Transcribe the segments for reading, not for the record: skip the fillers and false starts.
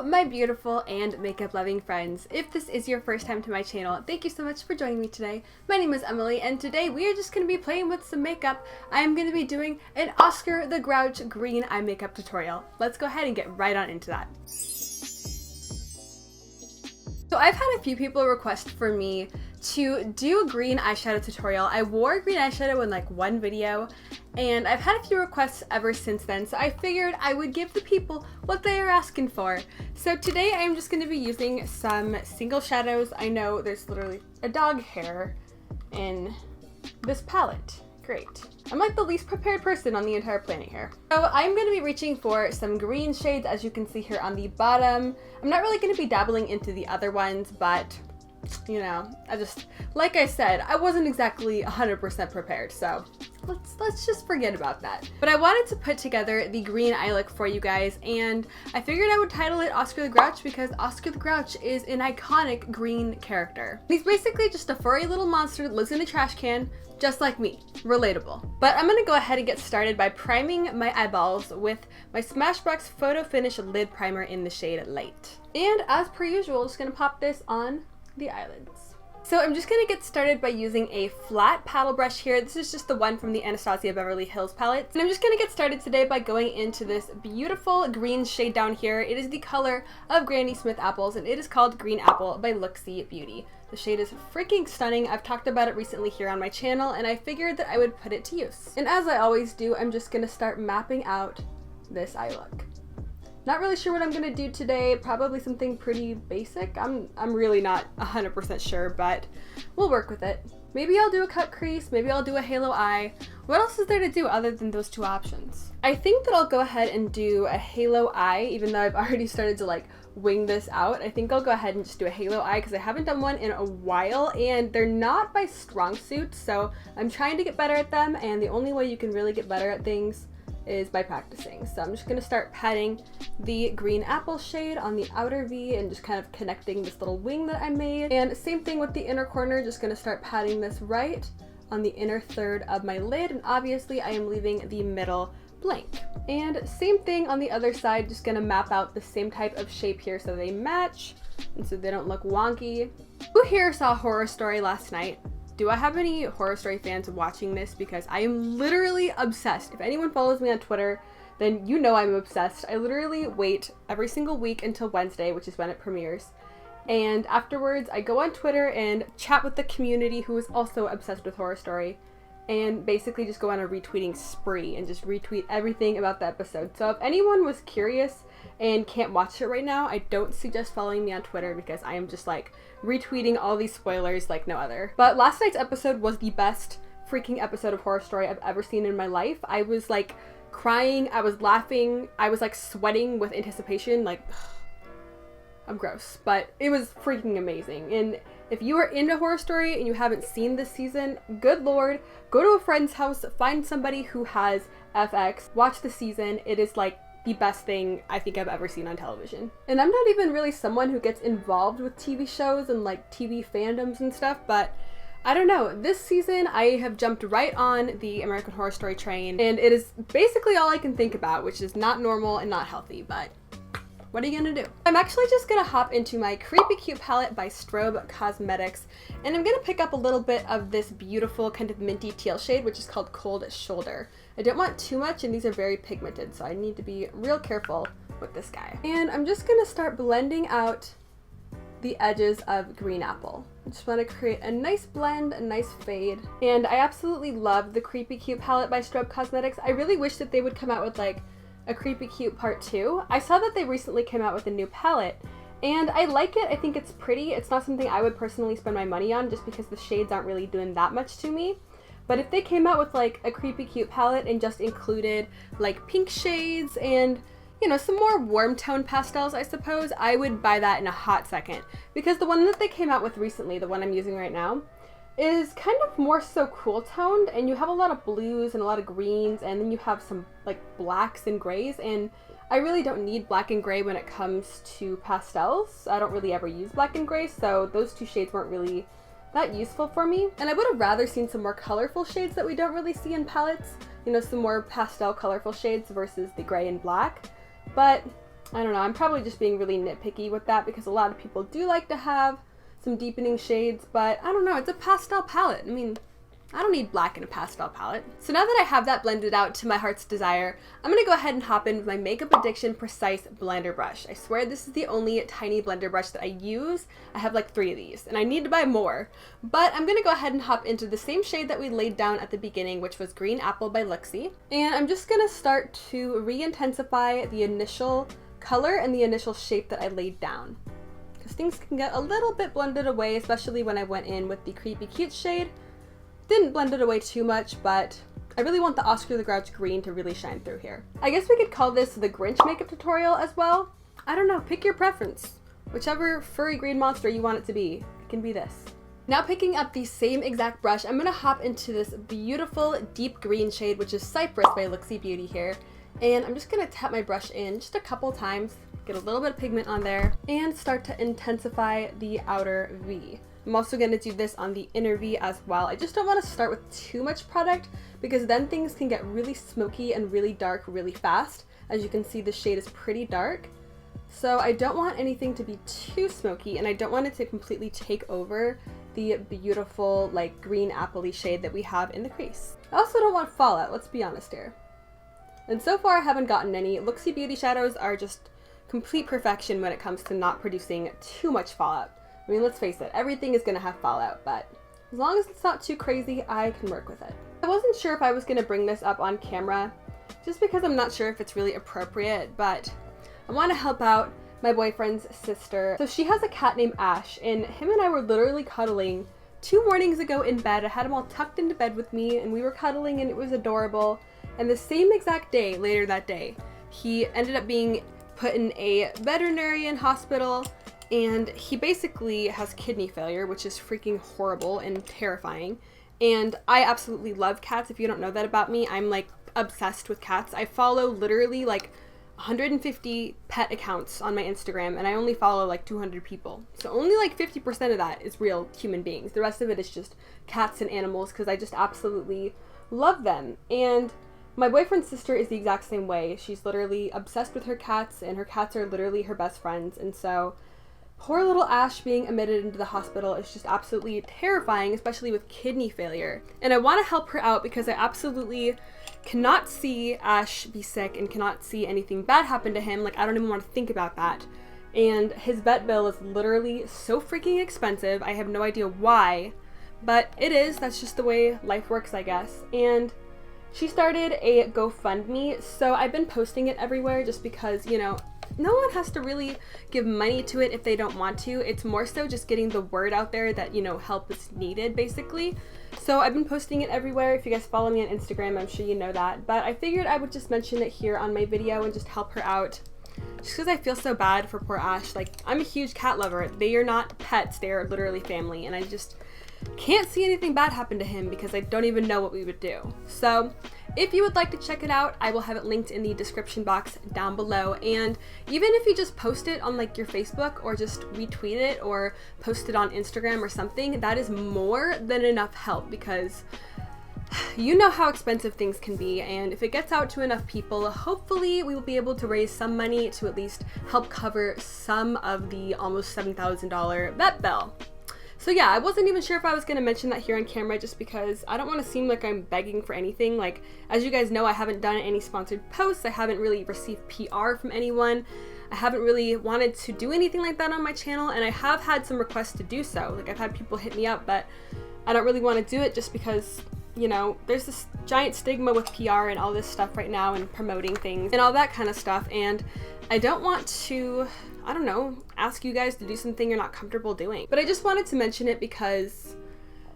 Hello, my beautiful and makeup loving friends. If this is your first time to my channel, thank you so much for joining me today. My name is Emily and today we are just going to be playing with some makeup. I am going to be doing an Oscar the Grouch green eye makeup tutorial. Let's go ahead and get right on into that. So I've had a few people request for me to do a green eyeshadow tutorial. I wore green eyeshadow in like one video and I've had a few requests ever since then, so I figured I would give the people what they are asking for. So today I am just going to be using some single shadows. I know there's literally a dog hair in this palette. Great. I'm like the least prepared person on the entire planet here. So I'm going to be reaching for some green shades, as you can see here on the bottom. I'm not really going to be dabbling into the other ones, but you know, like I said, I wasn't exactly 100% prepared, so let's just forget about that. But I wanted to put together the green eye look for you guys, and I figured I would title it Oscar the Grouch because Oscar the Grouch is an iconic green character. He's basically just a furry little monster that lives in a trash can, just like me. Relatable. But I'm gonna go ahead and get started by priming my eyeballs with my Smashbox Photo Finish Lid Primer in the shade Light. And as per usual, just gonna pop this on the eyelids. So I'm just going to get started by using a flat paddle brush here. This is just the one from the Anastasia Beverly Hills palette. And I'm just going to get started today by going into this beautiful green shade down here. It is the color of Granny Smith apples and it is called Green Apple by Looxi Beauty. The shade is freaking stunning. I've talked about it recently here on my channel and I figured that I would put it to use. And as I always do, I'm just going to start mapping out this eye look. Not really sure what I'm gonna do today, probably something pretty basic. I'm really not 100% sure, but we'll work with it. Maybe I'll do a cut crease, maybe I'll do a halo eye. What else is there to do other than those two options? I think that I'll go ahead and do a halo eye, even though I've already started to like wing this out. I think I'll go ahead and just do a halo eye because I haven't done one in a while and they're not my strong suit, so I'm trying to get better at them, and the only way you can really get better at things is by practicing. So I'm just going to start patting the green apple shade on the outer V and just kind of connecting this little wing that I made. And same thing with the inner corner, just going to start patting this right on the inner third of my lid, and obviously I am leaving the middle blank. And same thing on the other side, just going to map out the same type of shape here so they match and so they don't look wonky. Who here saw Horror Story last night? Do I have any Horror Story fans watching this? Because I am literally obsessed. If anyone follows me on Twitter, then you know I'm obsessed. I literally wait every single week until Wednesday, which is when it premieres. And afterwards, I go on Twitter and chat with the community who is also obsessed with Horror Story, and basically just go on a retweeting spree and just retweet everything about the episode. So if anyone was curious and can't watch it right now, I don't suggest following me on Twitter because I am just like retweeting all these spoilers like no other. But last night's episode was the best freaking episode of Horror Story I've ever seen in my life. I was like crying, I was laughing, I was like sweating with anticipation, like I'm gross, but it was freaking amazing. And if you are into Horror Story and you haven't seen this season, good lord, go to a friend's house, find somebody who has FX, watch the season. It is like the best thing I think I've ever seen on television. And I'm not even really someone who gets involved with TV shows and like TV fandoms and stuff, but I don't know, this season I have jumped right on the American Horror Story train, and it is basically all I can think about, which is not normal and not healthy, but what are you gonna do? I'm actually just gonna hop into my Creepy Cute palette by Strobe Cosmetics, and I'm gonna pick up a little bit of this beautiful kind of minty teal shade, which is called Cold Shoulder. I don't want too much, and these are very pigmented, so I need to be real careful with this guy. And I'm just gonna start blending out the edges of Green Apple. I just want to create a nice blend, a nice fade. And I absolutely love the Creepy Cute palette by Strobe Cosmetics. I really wish that they would come out with like a Creepy Cute Part 2. I saw that they recently came out with a new palette and I like it. I think it's pretty. It's not something I would personally spend my money on just because the shades aren't really doing that much to me. But if they came out with like a Creepy Cute palette and just included like pink shades and, you know, some more warm tone pastels, I suppose, I would buy that in a hot second. Because the one that they came out with recently, the one I'm using right now, is kind of more so cool toned, and you have a lot of blues and a lot of greens, and then you have some like blacks and grays, and I really don't need black and gray when it comes to pastels. I don't really ever use black and gray, so those two shades weren't really that useful for me. And I would have rather seen some more colorful shades that we don't really see in palettes, you know, some more pastel colorful shades versus the gray and black. But I don't know, I'm probably just being really nitpicky with that because a lot of people do like to have some deepening shades, but I don't know, it's a pastel palette. I mean, I don't need black in a pastel palette. So now that I have that blended out to my heart's desire, I'm gonna go ahead and hop in with my Makeup Addiction Precise Blender Brush. I swear this is the only tiny blender brush that I use. I have like 3 of these, and I need to buy more. But I'm gonna go ahead and hop into the same shade that we laid down at the beginning, which was Green Apple by Looxi. And I'm just gonna start to re-intensify the initial color and the initial shape that I laid down, because things can get a little bit blended away, especially when I went in with the Creepy Cute shade. Didn't blend it away too much, but I really want the Oscar the Grouch green to really shine through here. I guess we could call this the Grinch makeup tutorial as well. I don't know, pick your preference. Whichever furry green monster you want it to be, it can be this. Now picking up the same exact brush, I'm gonna hop into this beautiful deep green shade, which is Cypress by Looxi Beauty here. And I'm just gonna tap my brush in just a couple times, get a little bit of pigment on there, and start to intensify the outer V. I'm also going to do this on the inner V as well. I just don't want to start with too much product because then things can get really smoky and really dark really fast. As you can see, the shade is pretty dark. So I don't want anything to be too smoky, and I don't want it to completely take over the beautiful like green apple-y shade that we have in the crease. I also don't want fallout, let's be honest here. And so far I haven't gotten any. Looxi Beauty shadows are just complete perfection when it comes to not producing too much fallout. I mean, let's face it, everything is going to have fallout, but as long as it's not too crazy, I can work with it. I wasn't sure if I was going to bring this up on camera, just because I'm not sure if it's really appropriate, but I want to help out my boyfriend's sister. So she has a cat named Ash, and him and I were literally cuddling 2 mornings ago in bed. I had him all tucked into bed with me, and we were cuddling, and it was adorable. And the same exact day, later that day, he ended up being put in a veterinarian hospital, and he basically has kidney failure, which is freaking horrible and terrifying. And I absolutely love cats. If you don't know that about me, I'm like obsessed with cats. I follow literally like 150 pet accounts on my Instagram, and I only follow like 200 people. So only like 50% of that is real human beings. The rest of it is just cats and animals because I just absolutely love them. And my boyfriend's sister is the exact same way. She's literally obsessed with her cats, and her cats are literally her best friends. And so poor little Ash being admitted into the hospital is just absolutely terrifying, especially with kidney failure. And I want to help her out because I absolutely cannot see Ash be sick and cannot see anything bad happen to him. Like, I don't even want to think about that. And his vet bill is literally so freaking expensive. I have no idea why, but it is. That's just the way life works, I guess. And she started a GoFundMe, so I've been posting it everywhere just because, you know, no one has to really give money to it if they don't want to. It's more so just getting the word out there that, you know, help is needed, basically. So I've been posting it everywhere. If you guys follow me on Instagram, I'm sure you know that. But I figured I would just mention it here on my video and just help her out. Just because I feel so bad for poor Ash. Like, I'm a huge cat lover. They are not pets. They are literally family. And I just can't see anything bad happen to him because I don't even know what we would do. So if you would like to check it out, I will have it linked in the description box down below. And even if you just post it on like your Facebook or just retweet it or post it on Instagram or something, that is more than enough help because you know how expensive things can be. And if it gets out to enough people, hopefully we will be able to raise some money to at least help cover some of the almost $7,000 vet bill. So yeah, I wasn't even sure if I was going to mention that here on camera just because I don't want to seem like I'm begging for anything. Like, as you guys know, I haven't done any sponsored posts. I haven't really received PR from anyone. I haven't really wanted to do anything like that on my channel, and I have had some requests to do so. Like, I've had people hit me up, but I don't really want to do it just because, you know, there's this giant stigma with PR and all this stuff right now and promoting things and all that kind of stuff, and I don't want to, I don't know, ask you guys to do something you're not comfortable doing. But I just wanted to mention it because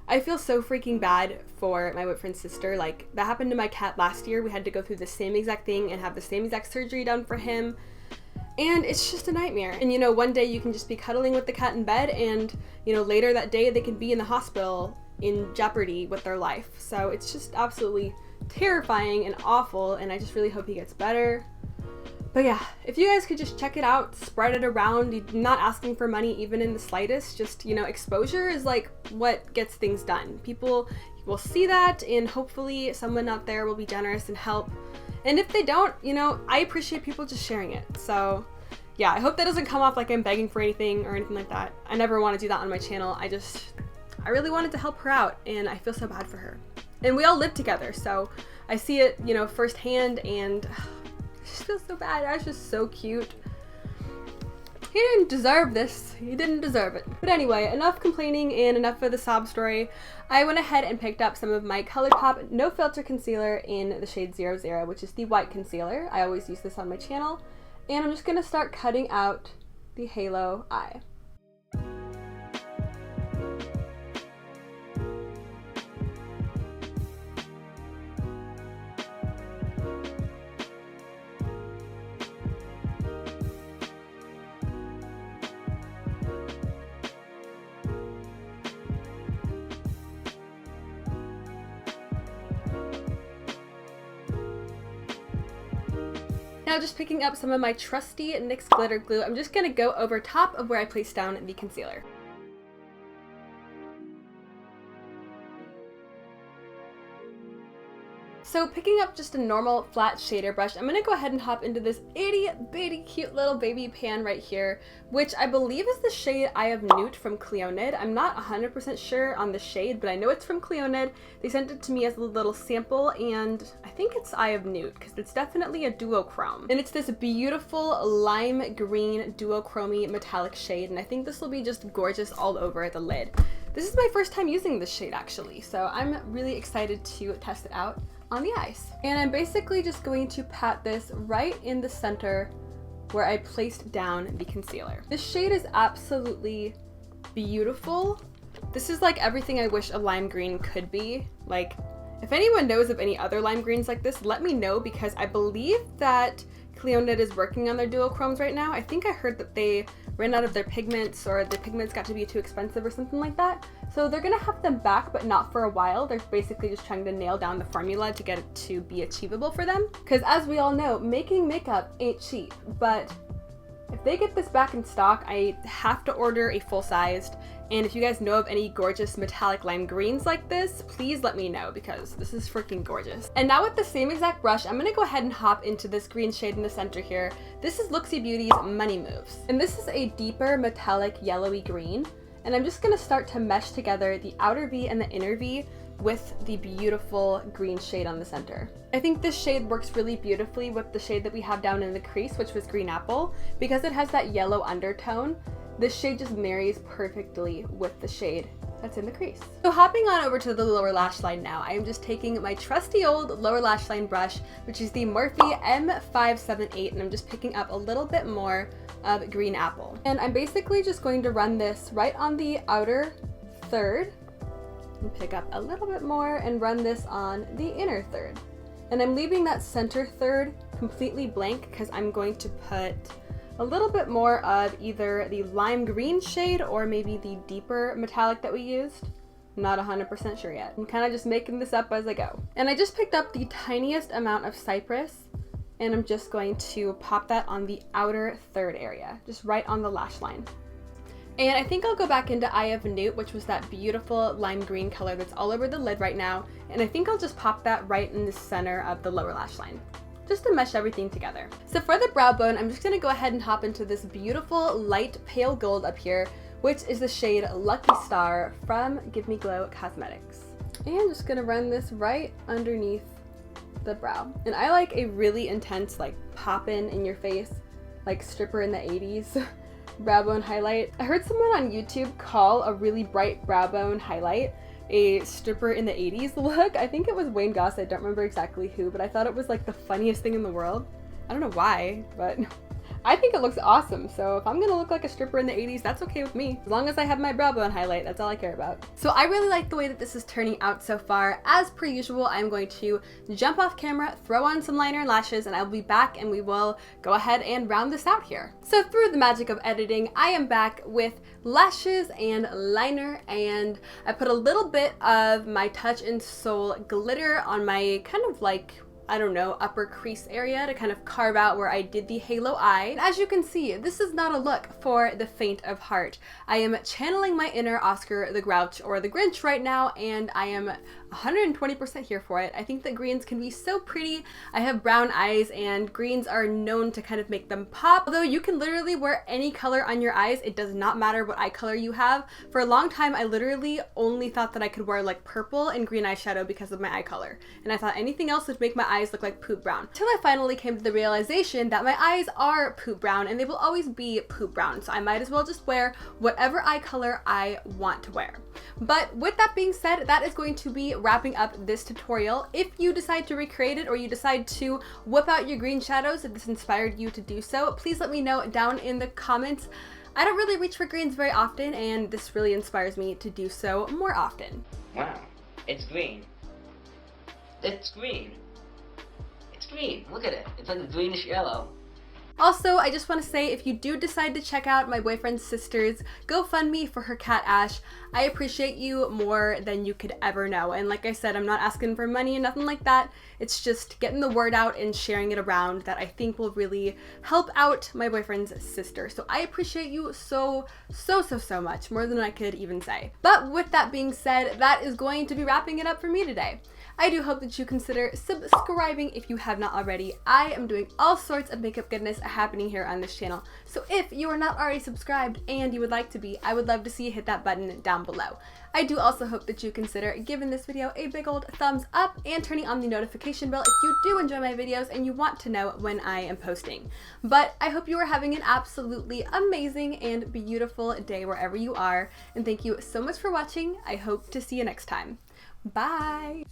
I feel so freaking bad for my boyfriend's sister. Like, that happened to my cat last year. We had to go through the same exact thing and have the same exact surgery done for him. And it's just a nightmare. And, you know, one day you can just be cuddling with the cat in bed and, you know, later that day they can be in the hospital in jeopardy with their life. So it's just absolutely terrifying and awful, and I just really hope he gets better. But yeah, if you guys could just check it out, spread it around. You're not asking for money even in the slightest. Just, you know, exposure is like what gets things done. People will see that, and hopefully someone out there will be generous and help. And if they don't, you know, I appreciate people just sharing it. So yeah, I hope that doesn't come off like I'm begging for anything or anything like that. I never want to do that on my channel. I really wanted to help her out, and I feel so bad for her. And we all live together, so I see it, you know, firsthand, and I just feel so bad. Ash is so cute. He didn't deserve this. He didn't deserve it. But anyway, enough complaining and enough of the sob story. I went ahead and picked up some of my ColourPop No Filter Concealer in the shade 00, which is the white concealer. I always use this on my channel. And I'm just gonna start cutting out the halo eye. Now just picking up some of my trusty NYX glitter glue, I'm just going to go over top of where I placed down the concealer. So picking up just a normal flat shader brush, I'm going to go ahead and hop into this itty bitty cute little baby pan right here, which I believe is the shade Eye of Newt from CLIONADH. I'm not 100% sure on the shade, but I know it's from CLIONADH. They sent it to me as a little sample, and I think it's Eye of Newt because it's definitely a duochrome. And it's this beautiful lime green duochromy metallic shade, and I think this will be just gorgeous all over the lid. This is my first time using this shade actually, so I'm really excited to test it out on the eyes. And I'm basically just going to pat this right in the center where I placed down the concealer. This shade is absolutely beautiful. This is like everything I wish a lime green could be. Like, if anyone knows of any other lime greens like this, let me know, because I believe that CLIONADH is working on their duochromes right now. I think I heard that they ran out of their pigments, or the pigments got to be too expensive or something like that. So they're gonna have them back, but not for a while. They're basically just trying to nail down the formula to get it to be achievable for them. Because as we all know, making makeup ain't cheap, but if they get this back in stock, I have to order a full-sized. And if you guys know of any gorgeous metallic lime greens like this, please let me know, because this is freaking gorgeous. And now with the same exact brush, I'm gonna go ahead and hop into this green shade in the center here. This is Looxi Beauty's Money Moves. And this is a deeper metallic yellowy green. And I'm just gonna start to mesh together the outer V and the inner V with the beautiful green shade on the center. I think this shade works really beautifully with the shade that we have down in the crease, which was Green Apple, because it has that yellow undertone. This shade just marries perfectly with the shade that's in the crease. So hopping on over to the lower lash line now, I am just taking my trusty old lower lash line brush, which is the Morphe M578, and I'm just picking up a little bit more of Green Apple. And I'm basically just going to run this right on the outer third, and pick up a little bit more and run this on the inner third. And I'm leaving that center third completely blank because I'm going to put a little bit more of either the lime green shade or maybe the deeper metallic that we used. I'm not 100% sure yet. I'm kind of just making this up as I go. And I just picked up the tiniest amount of Cypress, and I'm just going to pop that on the outer third area, just right on the lash line. And I think I'll go back into Eye of Newt, which was that beautiful lime green color that's all over the lid right now. And I think I'll just pop that right in the center of the lower lash line, just to mesh everything together. So for the brow bone, I'm just gonna go ahead and hop into this beautiful light pale gold up here, which is the shade Lucky Star from Give Me Glow Cosmetics. And just gonna run this right underneath the brow. And I like a really intense, like, poppin' in your face, like stripper in the 80s brow bone highlight. I heard someone on YouTube call a really bright brow bone highlight a stripper in the 80s look. I think it was Wayne Goss, I don't remember exactly who, but I thought it was like the funniest thing in the world. I don't know why, but I think it looks awesome. So if I'm gonna look like a stripper in the 80s, that's okay with me. As long as I have my brow bone highlight, that's all I care about. So I really like the way that this is turning out so far. As per usual, I'm going to jump off camera, throw on some liner and lashes, and I'll be back and we will go ahead and round this out here. So through the magic of editing, I am back with lashes and liner, and I put a little bit of my Touch in Soul glitter on my kind of like, I don't know, upper crease area to kind of carve out where I did the halo eye. And as you can see, this is not a look for the faint of heart. I am channeling my inner Oscar the Grouch or the Grinch right now, and I am 120% here for it. I think that greens can be so pretty. I have brown eyes and greens are known to kind of make them pop. Although you can literally wear any color on your eyes. It does not matter what eye color you have. For a long time, I literally only thought that I could wear like purple and green eyeshadow because of my eye color. And I thought anything else would make my eyes look like poop brown. Till I finally came to the realization that my eyes are poop brown and they will always be poop brown. So I might as well just wear whatever eye color I want to wear. But with that being said, that is going to be wrapping up this tutorial. If you decide to recreate it or you decide to whip out your green shadows, if this inspired you to do so, please let me know down in the comments. I don't really reach for greens very often, and this really inspires me to do so more often. Wow, it's green. It's green. It's green. Look at it. It's like a greenish yellow. Also, I just want to say, if you do decide to check out my boyfriend's sister's GoFundMe for her cat Ash, I appreciate you more than you could ever know. And like I said, I'm not asking for money and nothing like that. It's just getting the word out and sharing it around that I think will really help out my boyfriend's sister. So I appreciate you so much, more than I could even say. But with that being said, that is going to be wrapping it up for me today. I do hope that you consider subscribing if you have not already. I am doing all sorts of makeup goodness happening here on this channel. So if you are not already subscribed and you would like to be, I would love to see you hit that button down below. I do also hope that you consider giving this video a big old thumbs up and turning on the notification bell if you do enjoy my videos and you want to know when I am posting. But I hope you are having an absolutely amazing and beautiful day wherever you are. And thank you so much for watching. I hope to see you next time. Bye!